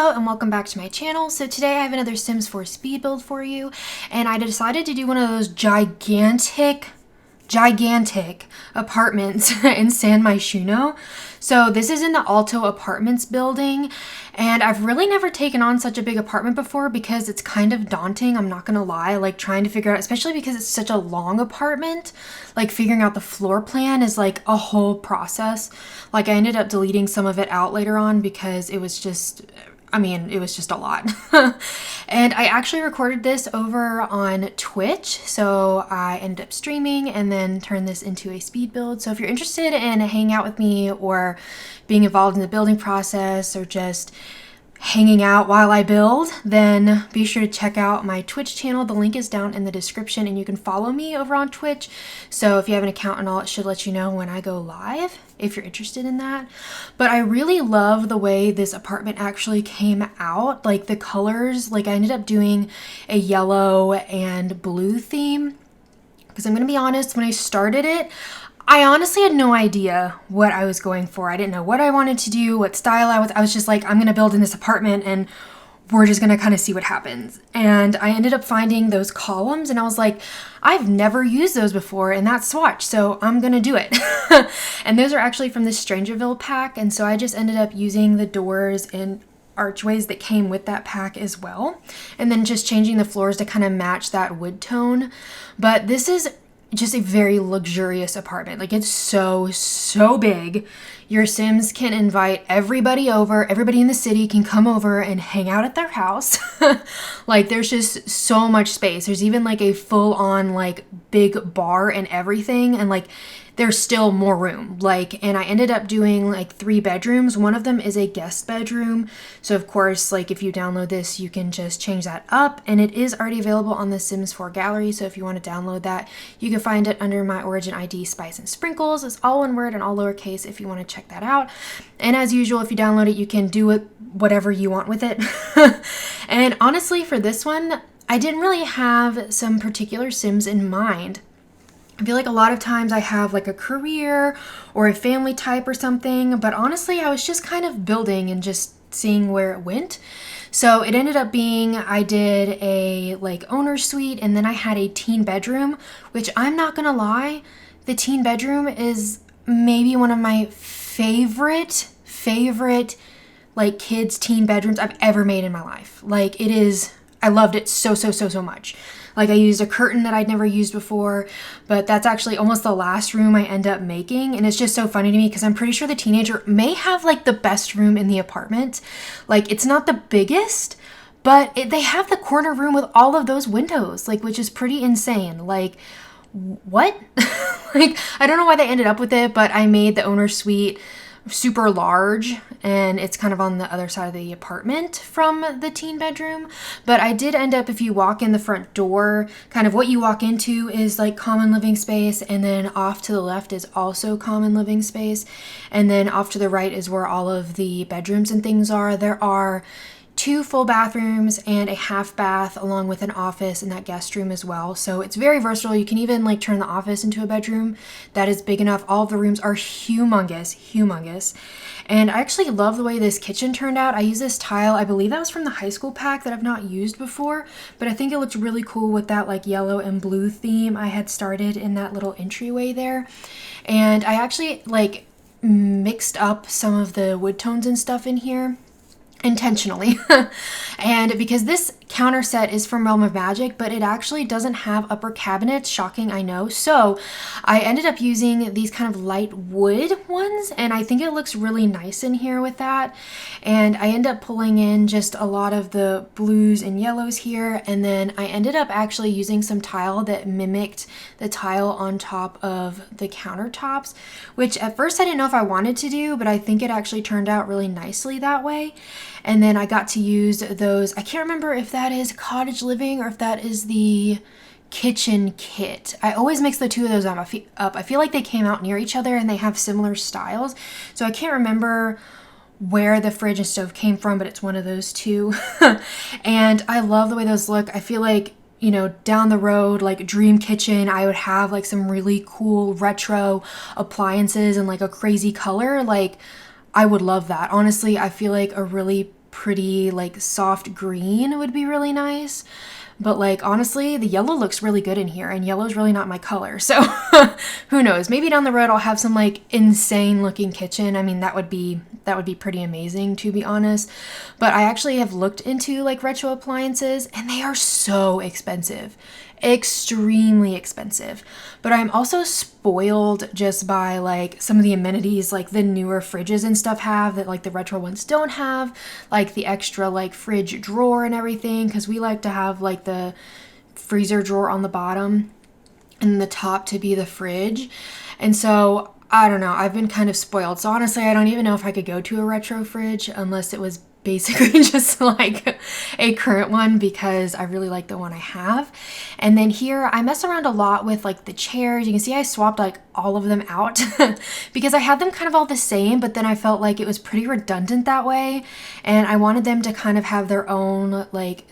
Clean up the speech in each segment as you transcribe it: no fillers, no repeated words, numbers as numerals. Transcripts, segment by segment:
Hello and welcome back to my channel. So today I have another Sims 4 speed build for you, and I decided to do one of those gigantic apartments in Myshuno. So this is in the Alto apartments building, and I've really never taken on such a big apartment before because it's kind of daunting, I'm not gonna lie, like trying to figure out, especially because it's such a long apartment, like figuring out the floor plan is like a whole process. Like I ended up deleting some of it out later on because it was just a lot. And I actually recorded this over on Twitch, so I ended up streaming and then turned this into a speed build. So if you're interested in hanging out with me or being involved in the building process or just hanging out while I build, then be sure to check out my Twitch channel. The link is down in the description and you can follow me over on Twitch. So if you have an account and all, it should let you know when I go live if you're interested in that. But I really love the way this apartment actually came out. Like the colors, like I ended up doing a yellow and blue theme because I'm gonna be honest, when I started it, I honestly had no idea what I was going for. I didn't know what I wanted to do, what style I was just like, I'm gonna build in this apartment and we're just gonna kind of see what happens. And I ended up finding those columns and I was like, I've never used those before in that swatch, so I'm gonna do it. And those are actually from the Strangerville pack, and so I just ended up using the doors and archways that came with that pack as well, and then just changing the floors to kind of match that wood tone. But this is just a very luxurious apartment. Like it's so big. Your Sims can invite everybody over. Everybody in the city can come over and hang out at their house. Like there's just so much space. There's even like a full on like big bar and everything, and like there's still more room. Like, and I ended up doing like 3 bedrooms. One of them is a guest bedroom. So of course, like if you download this, you can just change that up, and it is already available on the Sims 4 gallery. So if you want to download that, you can find it under my origin ID, Spice and Sprinkles. It's all one word and all lowercase if you want to check that out. And as usual, if you download it, you can do it whatever you want with it. And honestly, for this one, I didn't really have some particular Sims in mind. I feel like a lot of times I have like a career or a family type or something, but honestly, I was just kind of building and just seeing where it went. So it ended up being, I did a like owner suite, and then I had a teen bedroom, which I'm not gonna lie, the teen bedroom is maybe one of my favorite like kids teen bedrooms I've ever made in my life. Like it is, I loved it so much. Like I used a curtain that I'd never used before, but that's actually almost the last room I end up making. And it's just so funny to me because I'm pretty sure the teenager may have like the best room in the apartment. Like it's not the biggest, but they have the corner room with all of those windows, like, which is pretty insane. Like what? Like, I don't know why they ended up with it, but I made the owner suite super large, and it's kind of on the other side of the apartment from the teen bedroom. But I did end up, if you walk in the front door, kind of what you walk into is like common living space, and then off to the left is also common living space, and then off to the right is where all of the bedrooms and things are. There are 2 full bathrooms and a half bath along with an office and that guest room as well. So it's very versatile. You can even like turn the office into a bedroom that is big enough. All of the rooms are humongous. And I actually love the way this kitchen turned out. I use this tile, I believe that was from the high school pack that I've not used before, but I think it looks really cool with that like yellow and blue theme I had started in that little entryway there. And I actually like mixed up some of the wood tones and stuff in here intentionally. And because this counter set is from Realm of Magic, but it actually doesn't have upper cabinets, shocking, I know. So I ended up using these kind of light wood ones, and I think it looks really nice in here with that. And I end up pulling in just a lot of the blues and yellows here, and then I ended up actually using some tile that mimicked the tile on top of the countertops, which at first I didn't know if I wanted to do, but I think it actually turned out really nicely that way. And then I got to use those, I can't remember if that is cottage living or if that is the kitchen kit. I always mix the two of those up. I feel like they came out near each other and they have similar styles. So I can't remember where the fridge and stove came from, but it's one of those two. And I love the way those look. I feel like, you know, down the road, like dream kitchen, I would have like some really cool retro appliances and like a crazy color. Like I would love that. Honestly, I feel like a really pretty like soft green would be really nice. But like honestly, the yellow looks really good in here, and yellow is really not my color. So who knows? Maybe down the road I'll have some like insane looking kitchen. I mean, that would be pretty amazing, to be honest. But I actually have looked into like retro appliances, and they are so expensive. Extremely expensive. But I'm also spoiled just by like some of the amenities like the newer fridges and stuff have that like the retro ones don't have, like the extra like fridge drawer and everything, because we like to have like the freezer drawer on the bottom and the top to be the fridge. And so I don't know, I've been kind of spoiled. So honestly, I don't even know if I could go to a retro fridge unless it was basically just like a current one, because I really like the one I have. And then here I mess around a lot with like the chairs. You can see I swapped like all of them out because I had them kind of all the same, but then I felt like it was pretty redundant that way, and I wanted them to kind of have their own like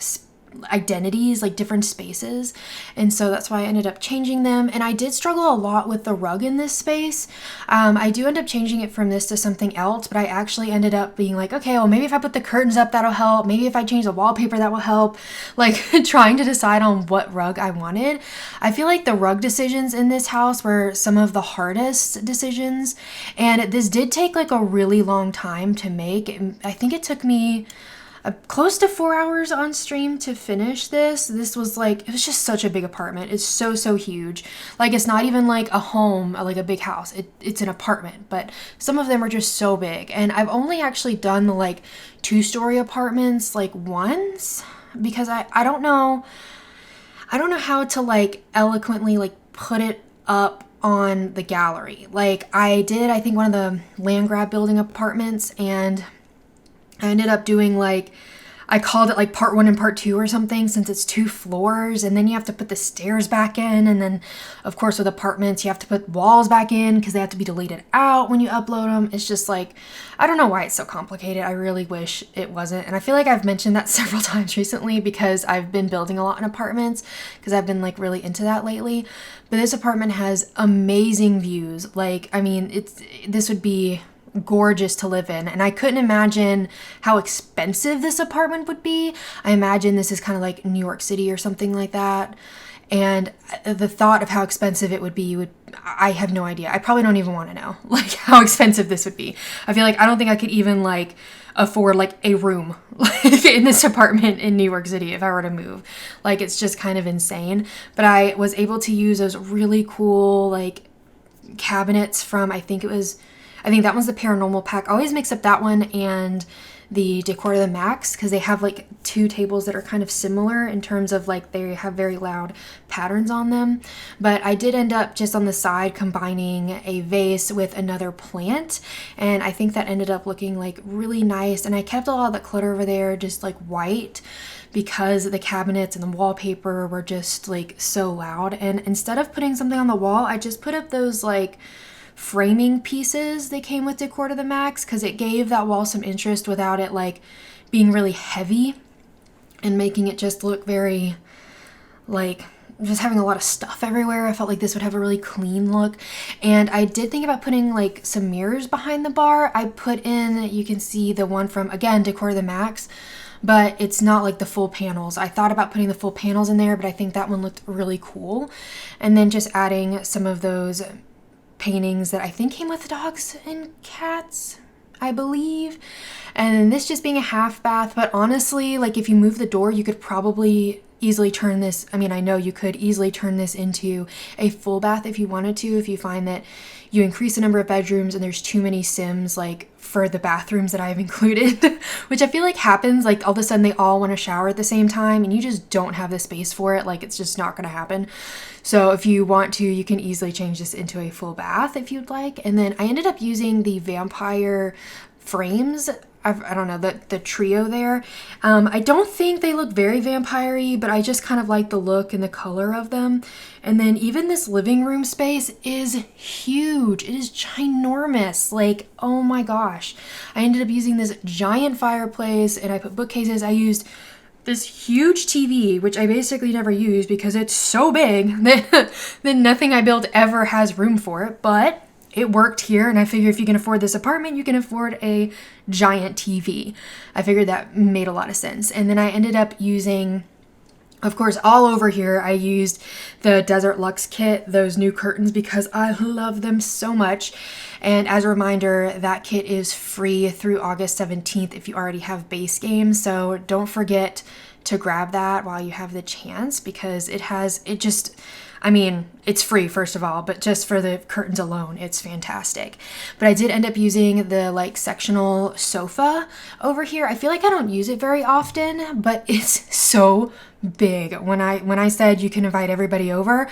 identities, like different spaces. And so that's why I ended up changing them. And I did struggle a lot with the rug in this space. I do end up changing it from this to something else, but I actually ended up being like, okay, well, maybe if I put the curtains up, that'll help. Maybe if I change the wallpaper, that will help. Like trying to decide on what rug I wanted. I feel like the rug decisions in this house were some of the hardest decisions. And this did take like a really long time to make. I think it took me close to 4 hours on stream to finish this. This was like, it was just such a big apartment. It's so huge. Like, it's not even like a home, like a big house. It's an apartment, but some of them are just so big. And I've only actually done the like 2-story apartments like once, because I don't know how to like eloquently like put it up on the gallery. Like I did, I think one of the land grab building apartments, and I ended up doing like, I called it like part 1 and part 2 or something, since it's 2 floors, and then you have to put the stairs back in. And then of course with apartments, you have to put walls back in because they have to be deleted out when you upload them. It's just like, I don't know why it's so complicated. I really wish it wasn't. And I feel like I've mentioned that several times recently because I've been building a lot in apartments, because I've been like really into that lately. But this apartment has amazing views. Like, I mean, this would be gorgeous to live in, and I couldn't imagine how expensive this apartment would be. I imagine this is kind of like New York City or something like that, and the thought of how expensive it would be I have no idea. I probably don't even want to know like how expensive this would be. I feel like I don't think I could even like afford like a room like in this apartment in New York City if I were to move. Like, it's just kind of insane. But I was able to use those really cool like cabinets from, I think that one's the Paranormal pack. I always mix up that one and the Decor to the Max, because they have like 2 tables that are kind of similar in terms of like they have very loud patterns on them. But I did end up just on the side combining a vase with another plant, and I think that ended up looking like really nice. And I kept a lot of the clutter over there just like white, because the cabinets and the wallpaper were just like so loud. And instead of putting something on the wall, I just put up those like framing pieces they came with Decor to the Max, because it gave that wall some interest without it like being really heavy and making it just look very like just having a lot of stuff everywhere. I felt like this would have a really clean look. And I did think about putting like some mirrors behind the bar. I put in, you can see the one from, again, Decor to the Max, but it's not like the full panels. I thought about putting the full panels in there, but I think that one looked really cool. And then just adding some of those paintings that I think came with dogs and cats, I believe. And this just being a half bath, but honestly, like if you move the door, you could probably easily turn this, I mean, I know you could easily turn this into a full bath if you wanted to, if you find that you increase the number of bedrooms and there's too many Sims like for the bathrooms that I've included, which I feel like happens, like all of a sudden they all want to shower at the same time and you just don't have the space for it. Like, it's just not going to happen. So if you want to, you can easily change this into a full bath if you'd like. And then I ended up using the vampire frames. I don't know, the trio there. I don't think they look very vampire-y, but I just kind of like the look and the color of them. And then even this living room space is huge. It is ginormous. Like, oh my gosh. I ended up using this giant fireplace, and I put bookcases. I used this huge TV, which I basically never use because it's so big that nothing I build ever has room for it. But it worked here, and I figure if you can afford this apartment, you can afford a giant TV. I figured that made a lot of sense. And then I ended up using, of course, all over here, I used the Desert Luxe kit, those new curtains, because I love them so much. And as a reminder, that kit is free through August 17th if you already have base game. So don't forget to grab that while you have the chance, because it's free, first of all, but just for the curtains alone, it's fantastic. But I did end up using the like sectional sofa over here. I feel like I don't use it very often, but it's so big. When I said you can invite everybody over,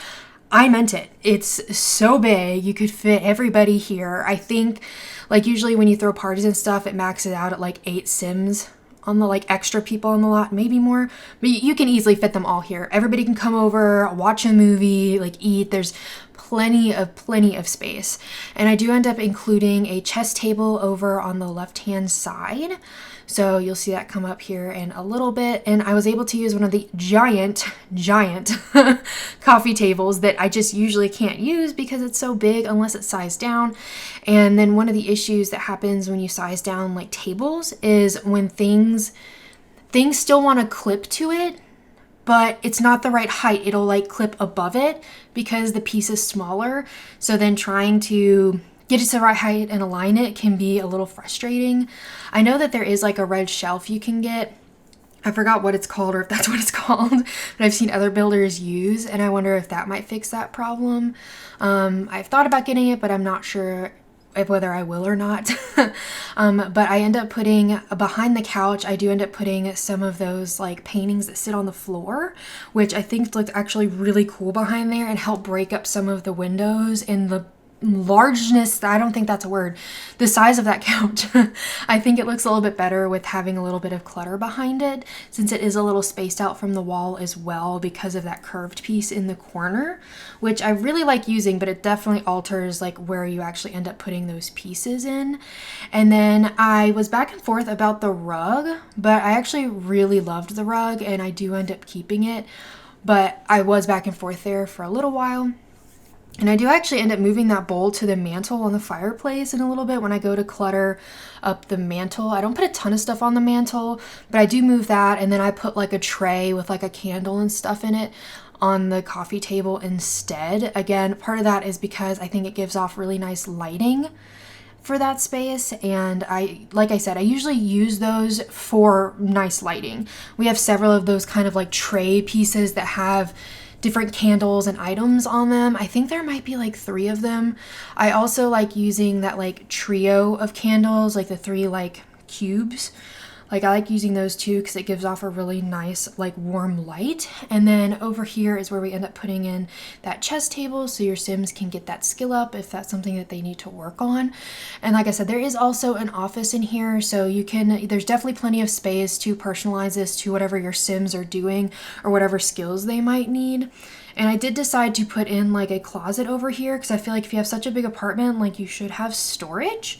I meant it. It's so big. You could fit everybody here. I think like usually when you throw parties and stuff, it maxes out at like 8 Sims on the like extra people on the lot, maybe more, but you can easily fit them all here. Everybody can come over, watch a movie, like eat. There's plenty of space. And I do end up including a chess table over on the left hand side, so you'll see that come up here in a little bit. And I was able to use one of the giant coffee tables that I just usually can't use because it's so big unless it's sized down. And then one of the issues that happens when you size down like tables is when things still want to clip to it, but it's not the right height. It'll like clip above it because the piece is smaller. So then trying to get it to the right height and align it can be a little frustrating. I know that there is like a red shelf you can get. I forgot what it's called or if that's what it's called, but I've seen other builders use, and I wonder if that might fix that problem. I've thought about getting it, but I'm not sure whether I will or not. But I end up putting behind the couch, I do end up putting some of those like paintings that sit on the floor, which I think looked actually really cool behind there and help break up some of the windows and the largeness, I don't think that's a word, the size of that couch. I think it looks a little bit better with having a little bit of clutter behind it, since it is a little spaced out from the wall as well because of that curved piece in the corner, which I really like using, but it definitely alters like where you actually end up putting those pieces in. And then I was back and forth about the rug, but I actually really loved the rug and I do end up keeping it, but I was back and forth there for a little while. And I do actually end up moving that bowl to the mantle on the fireplace in a little bit when I go to clutter up the mantle. I don't put a ton of stuff on the mantle, but I do move that, and then I put like a tray with like a candle and stuff in it on the coffee table instead. Again, part of that is because I think it gives off really nice lighting for that space, and like I said, I usually use those for nice lighting. We have several of those kind of like tray pieces that have different candles and items on them. I think there might be like 3 of them. I also like using that like trio of candles, like the 3 like cubes. Like I like using those too because it gives off a really nice like warm light. And then over here is where we end up putting in that chess table so your Sims can get that skill up if that's something that they need to work on. And like I said, there is also an office in here, so there's definitely plenty of space to personalize this to whatever your Sims are doing or whatever skills they might need. And I did decide to put in like a closet over here because I feel like if you have such a big apartment, like you should have storage.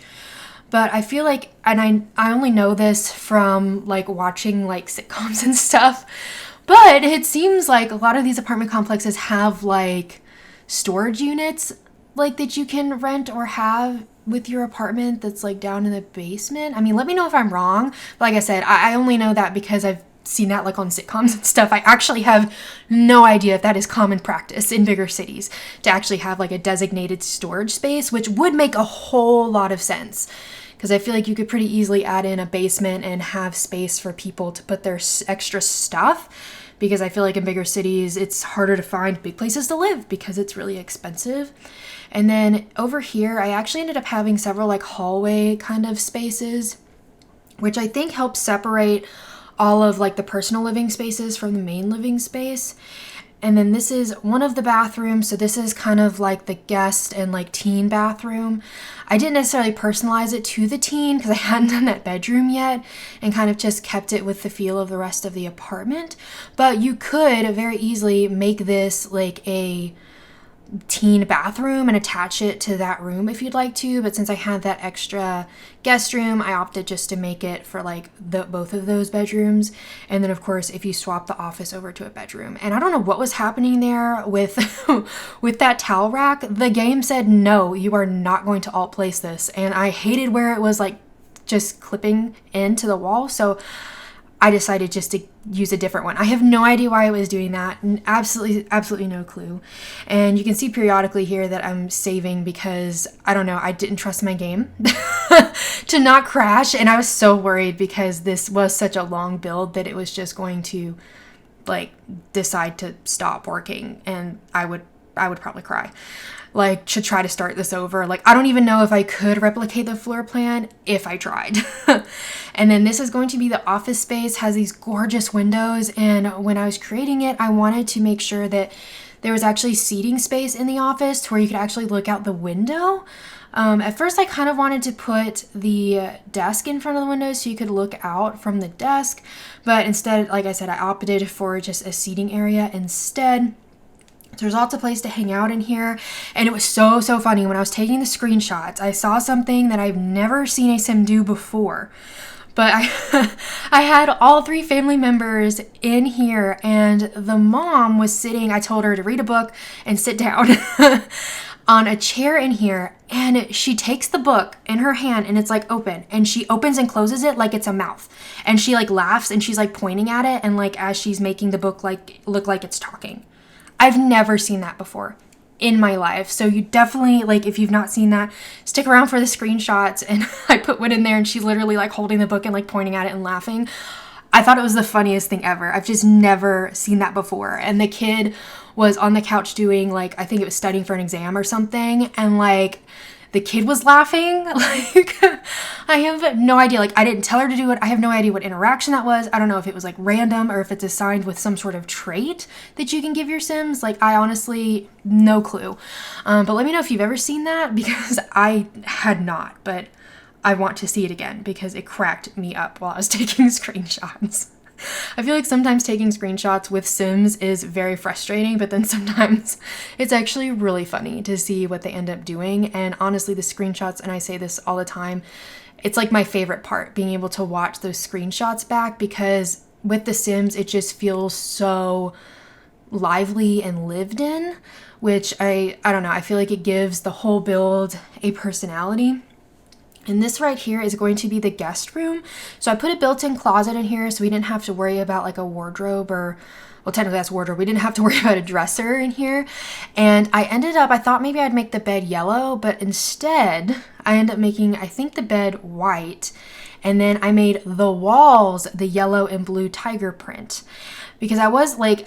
But I feel like, and I only know this from like watching like sitcoms and stuff, but it seems like a lot of these apartment complexes have like storage units like that you can rent or have with your apartment that's like down in the basement. I mean, let me know if I'm wrong. But like I said, I only know that because I've seen that like on sitcoms and stuff. I actually have no idea if that is common practice in bigger cities to actually have like a designated storage space, which would make a whole lot of sense. Because I feel like you could pretty easily add in a basement and have space for people to put their extra stuff. Because I feel like in bigger cities, it's harder to find big places to live because it's really expensive. And then over here, I actually ended up having several like hallway kind of spaces, which I think helps separate all of like the personal living spaces from the main living space. And then this is one of the bathrooms. So this is kind of like the guest and like teen bathroom. I didn't necessarily personalize it to the teen because I hadn't done that bedroom yet and kind of just kept it with the feel of the rest of the apartment. But you could very easily make this like a teen bathroom and attach it to that room if you'd like to, but since I had that extra guest room, I opted just to make it for like both of those bedrooms. And then of course, if you swap the office over to a bedroom. And I don't know what was happening there with with that towel rack. The game said, no, you are not going to alt place this. And I hated where it was like just clipping into the wall. So I decided just to use a different one. I have no idea why I was doing that. Absolutely no clue. And you can see periodically here that I'm saving because, I don't know, I didn't trust my game to not crash. And I was so worried because this was such a long build that it was just going to like decide to stop working, and I would probably cry. Like, to try to start this over. Like, I don't even know if I could replicate the floor plan if I tried. And then this is going to be the office space, has these gorgeous windows. And when I was creating it, I wanted to make sure that there was actually seating space in the office to where you could actually look out the window. At first, I kind of wanted to put the desk in front of the window so you could look out from the desk. But instead, like I said, I opted for just a seating area instead. There's lots of place to hang out in here. And it was so funny. When I was taking the screenshots, I saw something that I've never seen a sim do before. But I had all 3 family members in here, and the mom was sitting, I told her to read a book and sit down on a chair in here. And she takes the book in her hand and it's like open, and she opens and closes it like it's a mouth. And she like laughs and she's like pointing at it, and like as she's making the book like look like it's talking. I've never seen that before in my life. So you definitely, like, if you've not seen that, stick around for the screenshots. And I put one in there and she's literally like holding the book and like pointing at it and laughing. I thought it was the funniest thing ever. I've just never seen that before. And the kid was on the couch doing like, I think it was studying for an exam or something. And like, the kid was laughing. Like, I have no idea. Like, I didn't tell her to do it. I have no idea what interaction that was. I don't know if it was like random or if it's assigned with some sort of trait that you can give your Sims. Like, I honestly, no clue. But let me know if you've ever seen that, because I had not. But I want to see it again because it cracked me up while I was taking screenshots. I feel like sometimes taking screenshots with Sims is very frustrating, but then sometimes it's actually really funny to see what they end up doing. And honestly, the screenshots, and I say this all the time, it's like my favorite part, being able to watch those screenshots back, because with the Sims, it just feels so lively and lived in, which I don't know, I feel like it gives the whole build a personality. And this right here is going to be the guest room. So I put a built-in closet in here so we didn't have to worry about like a wardrobe, or, well, technically that's wardrobe. We didn't have to worry about a dresser in here. And I thought maybe I'd make the bed yellow, but instead I ended up making, I think, the bed white. And then I made the walls the yellow and blue tiger print, because I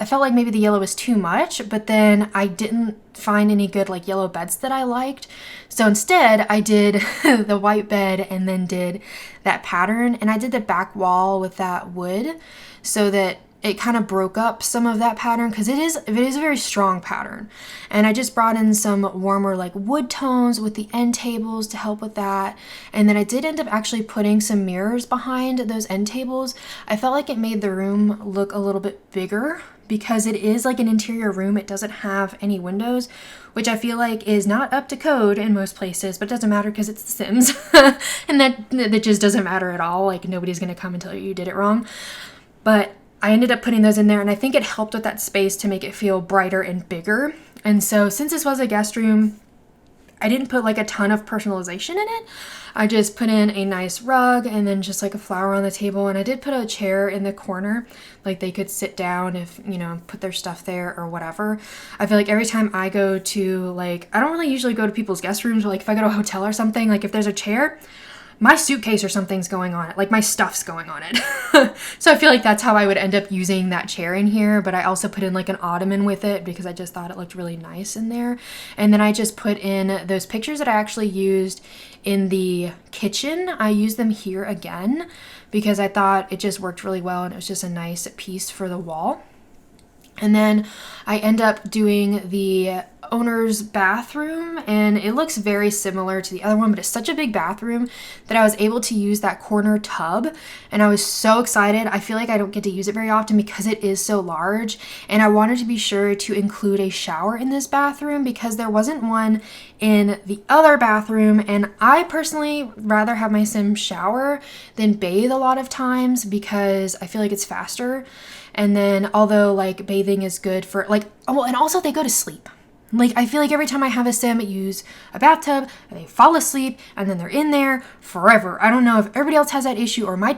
felt like maybe the yellow was too much, but then I didn't find any good like yellow beds that I liked. So instead I did the white bed and then did that pattern, and I did the back wall with that wood so that it kind of broke up some of that pattern, because it is a very strong pattern. And I just brought in some warmer like wood tones with the end tables to help with that. And then I did end up actually putting some mirrors behind those end tables. I felt like it made the room look a little bbit bigger, because it is like an interior room. It doesn't have any windows, which I feel like is not up to code in most places, but it doesn't matter because it's The Sims. And that just doesn't matter at all. Like, nobody's going to come and tell you did it wrong. But I ended up putting those in there, and I think it helped with that space to make it feel brighter and bigger. And so since this was a guest room, I didn't put like a ton of personalization in it. I just put in a nice rug and then just like a flower on the table. And I did put a chair in the corner, like they could sit down if, you know, put their stuff there or whatever. I feel like every time I go to, like, I don't really usually go to people's guest rooms, but like if I go to a hotel or something, like if there's a chair, my suitcase or something's going on it, like my stuff's going on it. So I feel like that's how I would end up using that chair in here. But I also put in like an ottoman with it because I just thought it looked really nice in there. And then I just put in those pictures that I actually used in the kitchen. I used them here again because I thought it just worked really well, and it was just a nice piece for the wall. And then I end up doing the owner's bathroom, and it looks very similar to the other one, but it's such a big bathroom that I was able to use that corner tub, and I was so excited. I feel like I don't get to use it very often because it is so large, and I wanted to be sure to include a shower in this bathroom because there wasn't one in the other bathroom, and I personally rather have my Sim shower than bathe a lot of times because I feel like it's faster. And then although like bathing is good for like, oh, and also they go to sleep. Like, I feel like every time I have a Sim use a bathtub, they fall asleep and then they're in there forever. I don't know if everybody else has that issue or my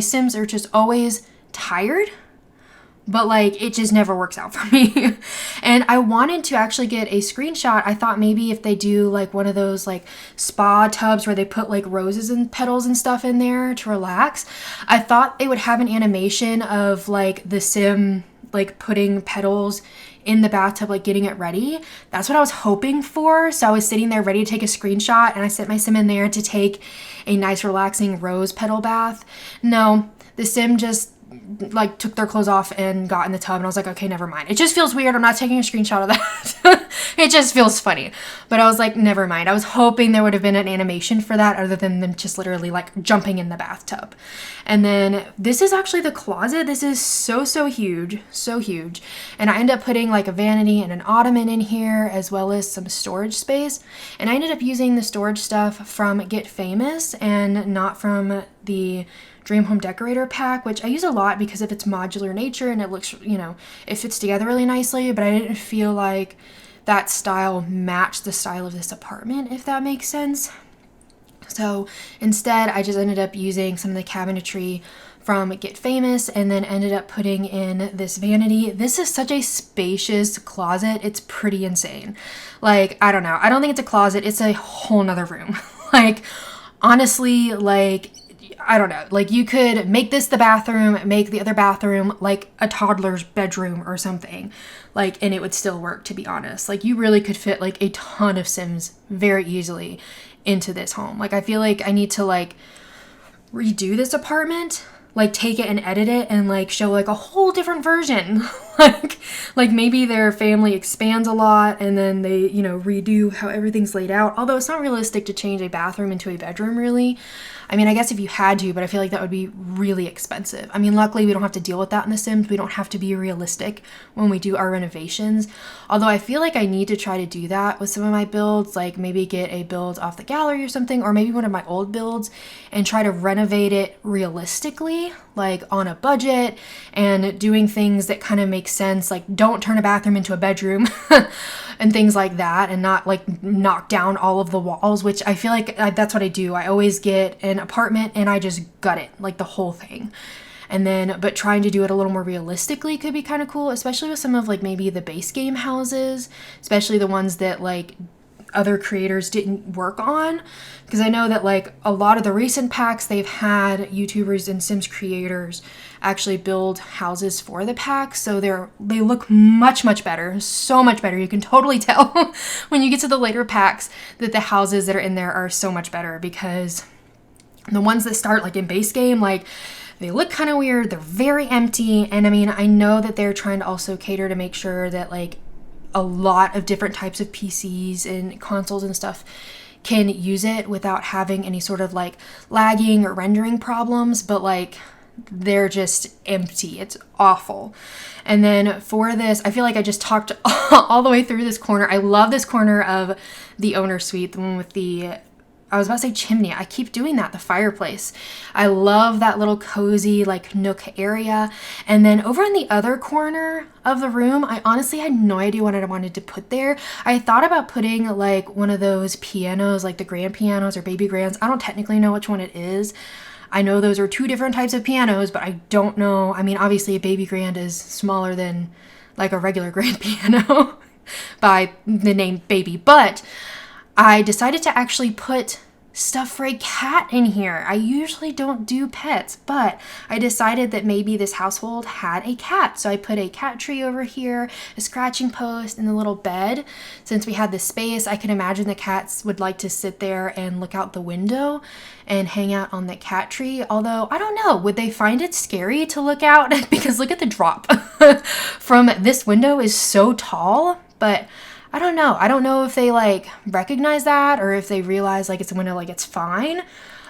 Sims are just always tired, but like it just never works out for me. And I wanted to actually get a screenshot. I thought maybe if they do like one of those like spa tubs where they put like roses and petals and stuff in there to relax, I thought they would have an animation of like the Sim like putting petals in the bathtub, like getting it ready. That's what I was hoping for. So I was sitting there ready to take a screenshot, and I sent my Sim in there to take a nice relaxing rose petal bath. No, the Sim just like took their clothes off and got in the tub, and I was like, okay, never mind. It just feels weird. I'm not taking a screenshot of that. It just feels funny. But I was like, never mind. I was hoping there would have been an animation for that other than them just literally like jumping in the bathtub. And then this is actually the closet. This is so huge, so huge. And I ended up putting like a vanity and an ottoman in here as well as some storage space. And I ended up using the storage stuff from Get Famous and not from the Dream Home Decorator pack, which I use a lot because of its modular nature and it looks, you know, it fits together really nicely, but I didn't feel like that style matched the style of this apartment, if that makes sense. So instead, I just ended up using some of the cabinetry from Get Famous and then ended up putting in this vanity. This is such a spacious closet. It's pretty insane. Like, I don't know. I don't think it's a closet. It's a whole nother room. Like, honestly, like, I don't know, like you could make this the bathroom, make the other bathroom like a toddler's bedroom or something, like, and it would still work, to be honest. Like you really could fit like a ton of Sims very easily into this home. Like I feel like I need to like redo this apartment, like take it and edit it and like show like a whole different version. like maybe their family expands a lot and then they, you know, redo how everything's laid out. Although it's not realistic to change a bathroom into a bedroom, really. I mean, I guess if you had to, but I feel like that would be really expensive. I mean, luckily we don't have to deal with that in The Sims. We don't have to be realistic when we do our renovations. Although I feel like I need to try to do that with some of my builds, like maybe get a build off the gallery or something, or maybe one of my old builds and try to renovate it realistically, like on a budget and doing things that kind of make sense. Like don't turn a bathroom into a bedroom and things like that, and not like knock down all of the walls, which I feel like that's what I do. I always get an apartment and I just gut it, like the whole thing. And then, but trying to do it a little more realistically could be kind of cool, especially with some of like maybe the base game houses, especially the ones that like other creators didn't work on, because I know that like a lot of the recent packs, they've had YouTubers and Sims creators actually build houses for the pack, so they look much better, so much better. You can totally tell when you get to the later packs that the houses that are in there are so much better, because the ones that start like in base game, like they look kind of weird, they're very empty. And I mean, I know that they're trying to also cater to make sure that like a lot of different types of PCs and consoles and stuff can use it without having any sort of like lagging or rendering problems, but like they're just empty. It's awful. And then for this, I feel like I just talked all the way through this corner. I love this corner of the owner suite, the one with the, I was about to say chimney. I keep doing that, the fireplace. I love that little cozy like nook area. And then over in the other corner of the room, I honestly had no idea what I wanted to put there. I thought about putting like one of those pianos, like the grand pianos or baby grands. I don't technically know which one it is. I know those are two different types of pianos, but I don't know. I mean, obviously a baby grand is smaller than like a regular grand piano by the name baby, but I decided to actually put stuff for a cat in here. I usually don't do pets, but I decided that maybe this household had a cat. So I put a cat tree over here, a scratching post, and a little bed. Since we had this space, I can imagine the cats would like to sit there and look out the window and hang out on the cat tree. Although, I don't know, would they find it scary to look out? Because look at the drop from this window is so tall, but I don't know. I don't know if they like recognize that or if they realize like it's a window, like it's fine.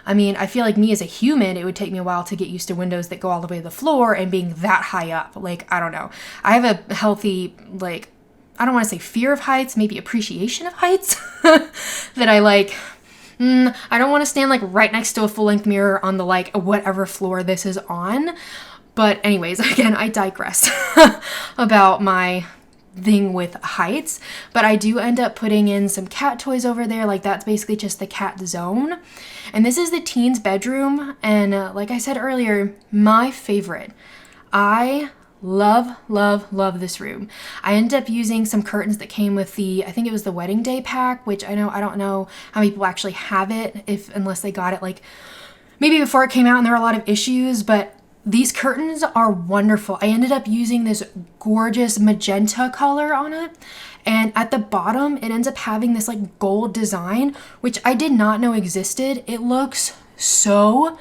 I mean, I feel like me as a human, it would take me a while to get used to windows that go all the way to the floor and being that high up. Like, I don't know. I have a healthy, like, I don't want to say fear of heights, maybe appreciation of heights that I like. I don't want to stand like right next to a full length mirror on the like whatever floor this is on. But anyways, again, I digress about my thing with heights, but I do end up putting in some cat toys over there. Like that's basically just the cat zone. And this is the teen's bedroom. And like I said earlier, my favorite. I love this room. I ended up using some curtains that came with the, I think it was the wedding day pack, which I don't know how many people actually have it, unless they got it like maybe before it came out and there were a lot of issues, but these curtains are wonderful. I ended up using this gorgeous magenta color on it. And at the bottom, it ends up having this like gold design, which I did not know existed. It looks so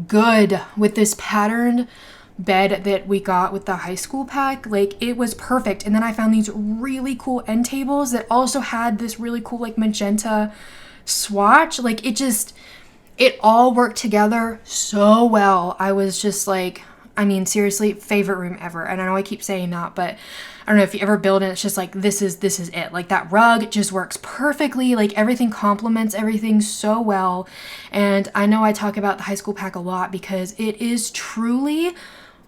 good with this patterned bed that we got with the high school pack. Like it was perfect. And then I found these really cool end tables that also had this really cool like magenta swatch. Like it all worked together so well. I was just like, I mean, seriously, favorite room ever. And I know I keep saying that, but I don't know if you ever build it, it's just like, this is it. Like that rug just works perfectly. Like everything complements everything so well. And I know I talk about the high school pack a lot because it is truly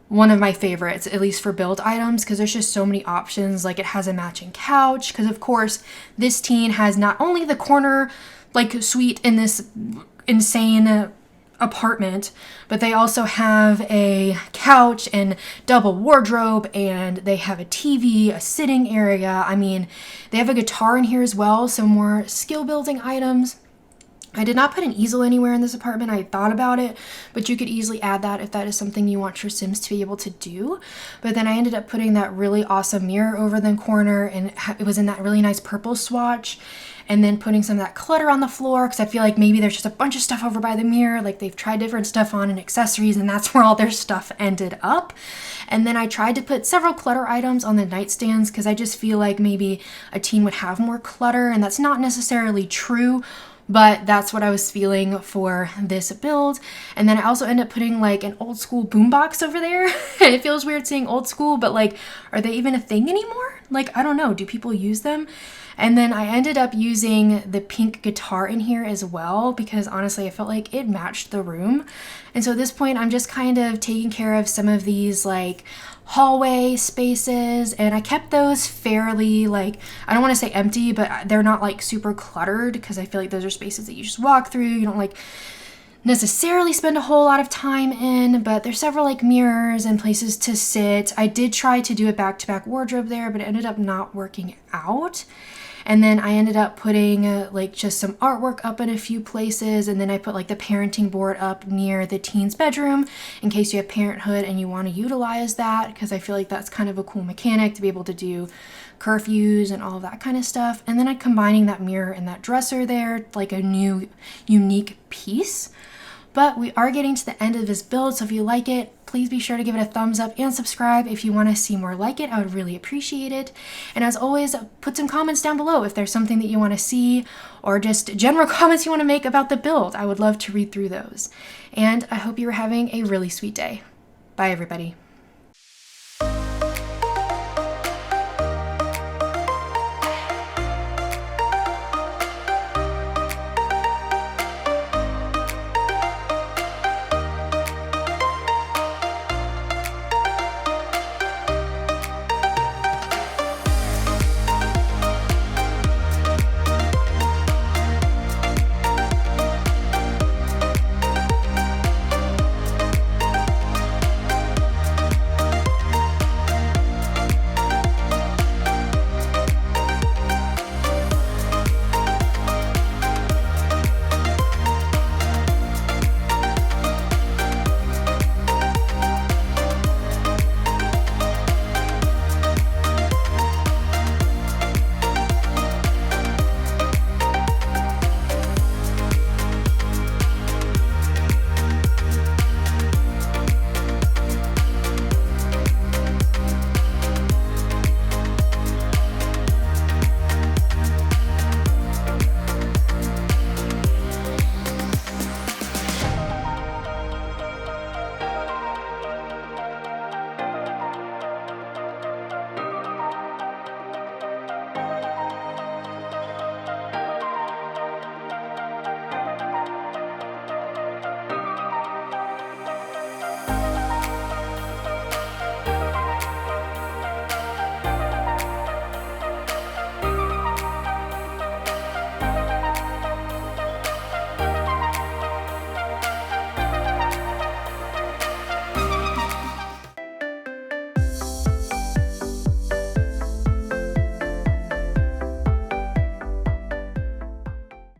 one of my favorites, at least for build items, because there's just so many options. Like it has a matching couch, because of course this teen has not only the corner like suite in this insane apartment, but they also have a couch and double wardrobe, and they have a TV, a sitting area. I mean, they have a guitar in here as well, so more skill building items. I did not put an easel anywhere in this apartment. I thought about it, but you could easily add that if that is something you want your Sims to be able to do. But then I ended up putting that really awesome mirror over the corner, and it was in that really nice purple swatch. And then putting some of that clutter on the floor, because I feel like maybe there's just a bunch of stuff over by the mirror, like they've tried different stuff on and accessories, and that's where all their stuff ended up. And then I tried to put several clutter items on the nightstands, because I just feel like maybe a teen would have more clutter, and that's not necessarily true, but that's what I was feeling for this build. And then I also ended up putting like an old school boombox over there. And it feels weird saying old school, but like, are they even a thing anymore? Like, I don't know. Do people use them? And then I ended up using the pink guitar in here as well, because honestly, I felt like it matched the room. And so at this point, I'm just kind of taking care of some of these like hallway spaces, and I kept those fairly, like, I don't want to say empty, but they're not like super cluttered, because I feel like those are spaces that you just walk through. You don't like necessarily spend a whole lot of time in, but there's several like mirrors and places to sit. I did try to do a back-to-back wardrobe there, but it ended up not working out. And then I ended up putting like just some artwork up in a few places. And then I put like the parenting board up near the teen's bedroom in case you have parenthood and you want to utilize that, because I feel like that's kind of a cool mechanic to be able to do curfews and all of that kind of stuff. And then I'm combining that mirror and that dresser there, like a new unique piece. But we are getting to the end of this build, so if you like it, please be sure to give it a thumbs up and subscribe if you want to see more like it. I would really appreciate it. And as always, put some comments down below if there's something that you want to see, or just general comments you want to make about the build. I would love to read through those. And I hope you are having a really sweet day. Bye, everybody.